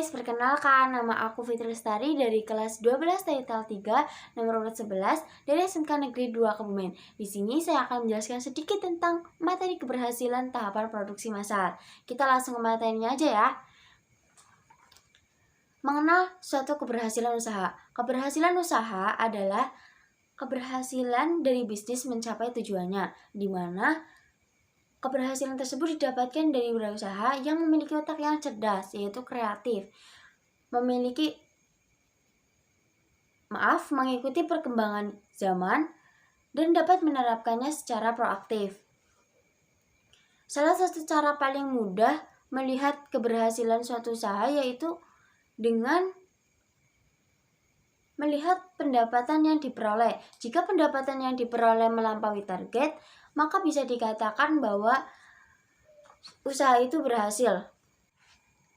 guys, perkenalkan nama aku Fitri Lestari dari kelas 12 Taital 3 nomor urut 11 dari SMK Negeri 2 Kebumen. Di sini saya akan menjelaskan sedikit tentang materi keberhasilan tahapan produksi massal. Kita langsung ke materinya aja ya. Mengenal suatu keberhasilan usaha. Keberhasilan usaha adalah keberhasilan dari bisnis mencapai tujuannya, di mana keberhasilan tersebut didapatkan dari wirausaha yang memiliki otak yang cerdas, yaitu kreatif, mengikuti perkembangan zaman, dan dapat menerapkannya secara proaktif. Salah satu cara paling mudah melihat keberhasilan suatu usaha yaitu dengan melihat pendapatan yang diperoleh. Jika pendapatan yang diperoleh melampaui target, maka bisa dikatakan bahwa usaha itu berhasil.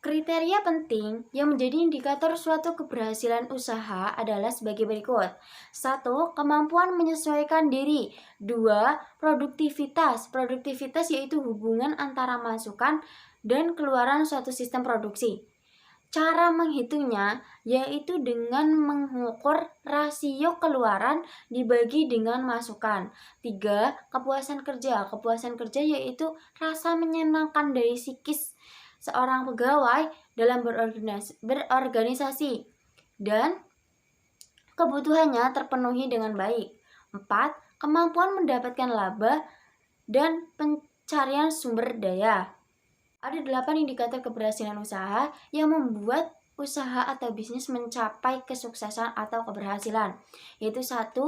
Kriteria penting yang menjadi indikator suatu keberhasilan usaha adalah sebagai berikut. 1. Kemampuan menyesuaikan diri. 2. Produktivitas. Produktivitas yaitu hubungan antara masukan dan keluaran suatu sistem produksi. Cara menghitungnya yaitu dengan mengukur rasio keluaran dibagi dengan masukan. 3. Kepuasan kerja. Kepuasan kerja yaitu rasa menyenangkan dari psikis seorang pegawai dalam berorganisasi dan kebutuhannya terpenuhi dengan baik. 4. Kemampuan mendapatkan laba dan pencarian sumber daya. Ada 8 indikator keberhasilan usaha yang membuat usaha atau bisnis mencapai kesuksesan atau keberhasilan, yaitu 1.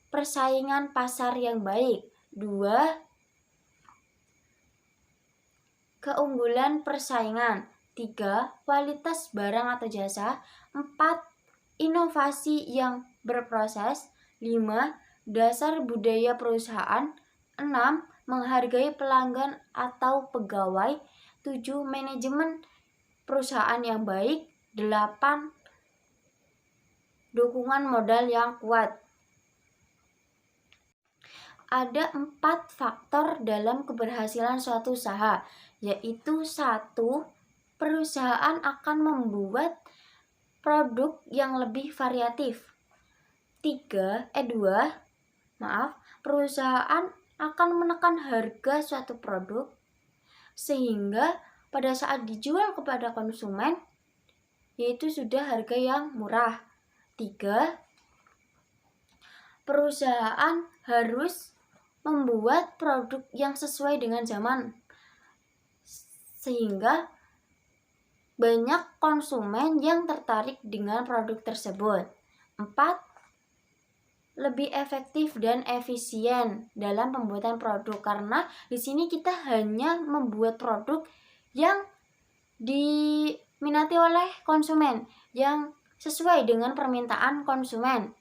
Persaingan pasar yang baik. 2. Keunggulan persaingan. 3. Kualitas barang atau jasa. 4. Inovasi yang berproses. 5. Dasar budaya perusahaan. 6. Menghargai pelanggan atau pegawai. 7. Manajemen perusahaan yang baik. 8. Dukungan modal yang kuat. Ada 4 faktor dalam keberhasilan suatu usaha, yaitu 1. Perusahaan akan membuat produk yang lebih variatif. 2. Perusahaan akan menekan harga suatu produk sehingga pada saat dijual kepada konsumen yaitu sudah harga yang murah. 3. Perusahaan harus membuat produk yang sesuai dengan zaman sehingga banyak konsumen yang tertarik dengan produk tersebut. 4. Lebih efektif dan efisien dalam pembuatan produk, karena di sini kita hanya membuat produk yang diminati oleh konsumen, yang sesuai dengan permintaan konsumen.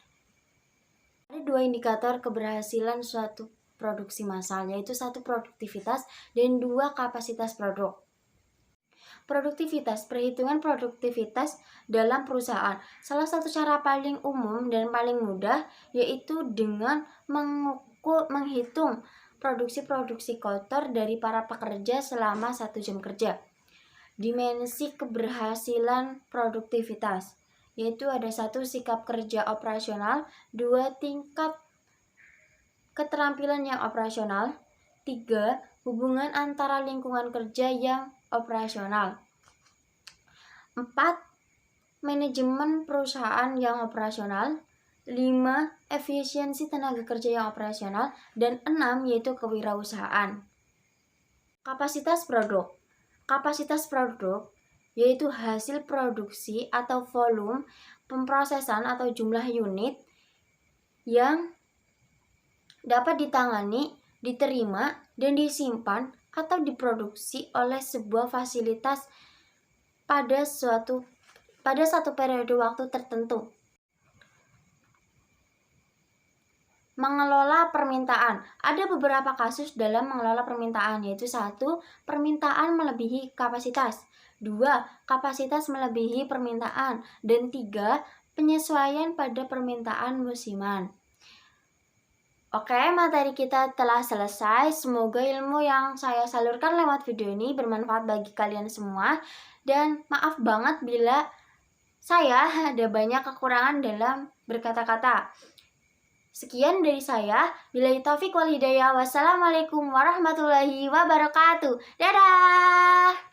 Ada 2 indikator keberhasilan suatu produksi massal, yaitu 1. Produktivitas dan 2. Kapasitas produk. Produktivitas, perhitungan produktivitas dalam perusahaan. Salah satu cara paling umum dan paling mudah yaitu dengan menghitung produksi kotor dari para pekerja selama 1 jam kerja. Dimensi keberhasilan produktivitas yaitu ada 1. Sikap kerja operasional. 2. Tingkat keterampilan yang operasional. 3. Hubungan antara lingkungan kerja yang operasional. 4. Manajemen perusahaan yang operasional. 5. Efisiensi tenaga kerja yang operasional. Dan 6. Yaitu kewirausahaan. Kapasitas produk. Kapasitas produk yaitu hasil produksi atau volume pemrosesan atau jumlah unit yang dapat ditangani, diterima, dan disimpan atau diproduksi oleh sebuah fasilitas pada satu periode waktu tertentu. Mengelola permintaan. Ada beberapa kasus dalam mengelola permintaan, yaitu 1. Permintaan melebihi kapasitas. 2. Kapasitas melebihi permintaan. Dan 3. Penyesuaian pada permintaan musiman. Oke, materi kita telah selesai. Semoga ilmu yang saya salurkan lewat video ini bermanfaat bagi kalian semua. Dan maaf banget bila saya ada banyak kekurangan dalam berkata-kata. Sekian dari saya. Billahi taufik wal hidayah. Wassalamualaikum warahmatullahi wabarakatuh. Dadah!